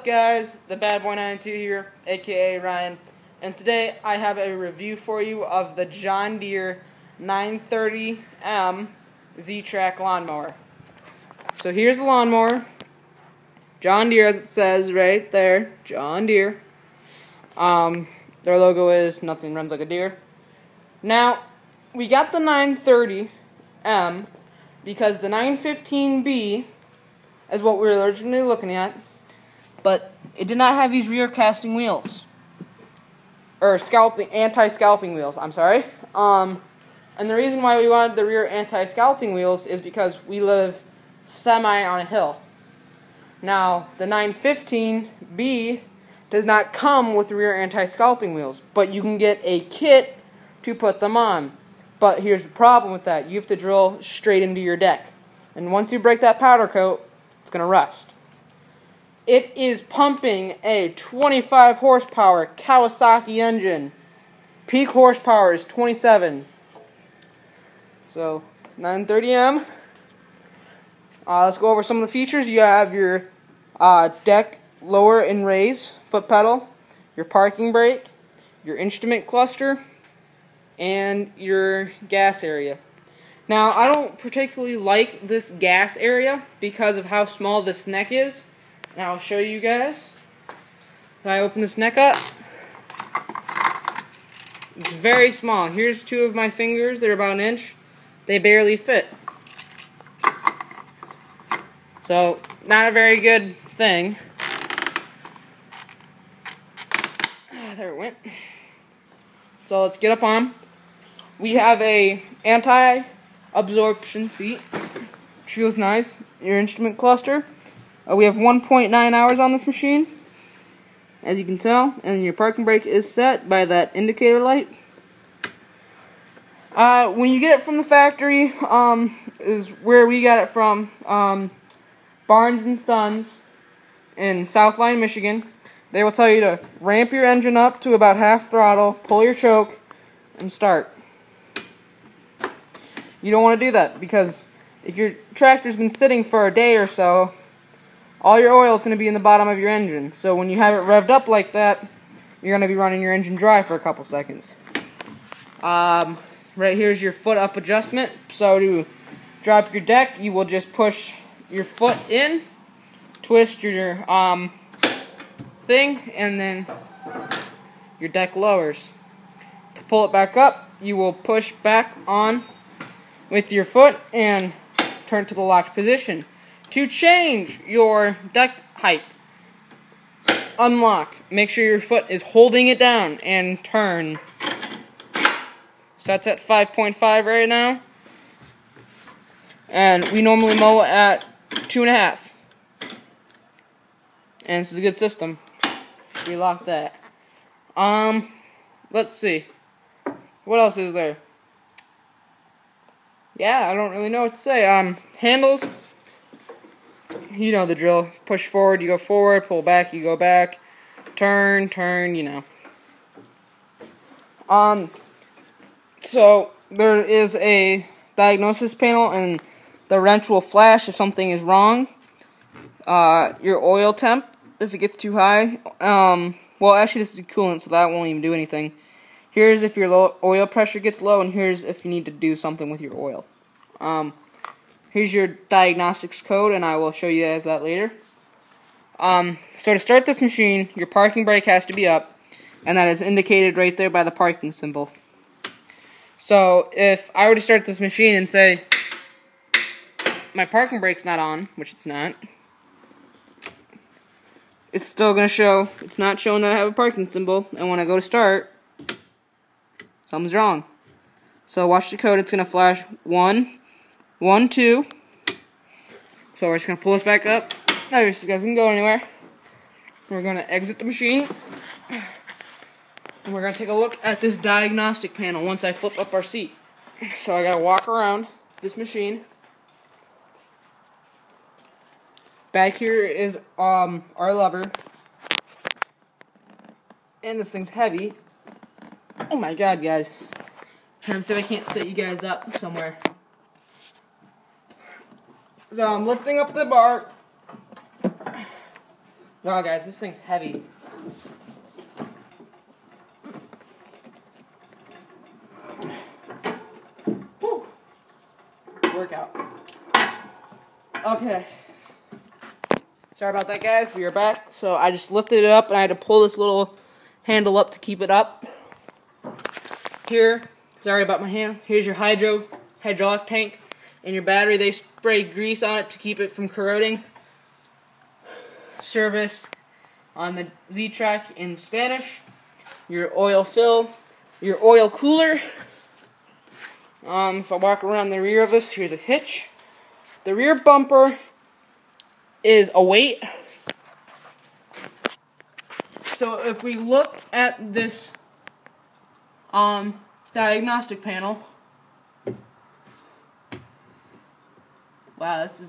up, guys? The Bad Boy 92 here, aka Ryan, and today I have a review for you of the John Deere 930M Z-Track lawnmower. So here's the lawnmower, John Deere, as it says right there, John Deere. Their logo is "Nothing runs like a deer." Now, we got the 930M because the 915B is what we were originally looking at, but it did not have these rear casting wheels, or anti-scalping wheels. I'm sorry. And the reason why we wanted the rear anti-scalping wheels is because we live semi on a hill. Now, the 915B does not come with rear anti-scalping wheels, but you can get a kit to put them on. But here's the problem with that: you have to drill straight into your deck, and once you break that powder coat, it's going to rust. It is pumping a 25 horsepower Kawasaki engine. Peak horsepower is 27. So, 930M. Let's go over some of the features. You have your deck lower and raise foot pedal, your parking brake, your instrument cluster, and your gas area. Now, I don't particularly like this gas area because of how small this neck is. And I'll show you guys. If I open this neck up, it's very small. Here's two of my fingers. They're about an inch. They barely fit. So, not a very good thing. There it went. So, let's get up on. We have a anti-absorption seat, which feels nice. Your instrument cluster. We have 1.9 hours on this machine, as you can tell, and your parking brake is set by that indicator light. When you get it from the factory, is where we got it from, Barnes & Sons in Southline, Michigan. They will tell you to ramp your engine up to about half throttle, pull your choke, and start. You don't want to do that, because if your tractor's been sitting for a day or so, all your oil is going to be in the bottom of your engine. So when you have it revved up like that, you're going to be running your engine dry for a couple seconds. Right here's your foot up adjustment. So to drop your deck, you will just push your foot in, twist your thing, and then your deck lowers. To pull it back up, you will push back on with your foot and turn to the locked position. To change your deck height, unlock. Make sure your foot is holding it down and turn. So that's at 5.5 right now. And we normally mow at 2.5. And this is a good system. We lock that. Let's see. What else is there? Yeah, I don't really know what to say. Handles. You know the drill. Push forward, you go forward. Pull back, you go back. Turn, you know. So there is a diagnosis panel, and the wrench will flash if something is wrong. Your oil temp, if it gets too high. Well, actually, this is a coolant, so that won't even do anything. Here's if your oil pressure gets low, and here's if you need to do something with your oil. Here's your diagnostics code, and I will show you guys that later. So to start this machine, your parking brake has to be up, and that is indicated right there by the parking symbol. So if I were to start this machine and say my parking brake's not on, which it's not, it's still going to show, it's not showing that I have a parking symbol, and when I go to start, something's wrong. So watch the code, it's going to flash 1, 1, 2. So we're just going to pull this back up. Now this doesn't go anywhere. We're going to exit the machine. And we're going to take a look at this diagnostic panel once I flip up our seat. So I got to walk around this machine. Back here is our lever. And this thing's heavy. Oh my god, guys. I'm sorry I can't set you guys up somewhere. So I'm lifting up the bar. Wow, guys, this thing's heavy. Woo. Workout. Okay. Sorry about that, guys. We are back. So I just lifted it up, and I had to pull this little handle up to keep it up. Here, sorry about my hand. Here's your hydraulic tank and your battery. They spray grease on it to keep it from corroding. Service on the Z-Track in Spanish. Your oil fill. Your oil cooler. If I walk around the rear of this, here's a hitch. The rear bumper is a weight. So if we look at this diagnostic panel, wow, this is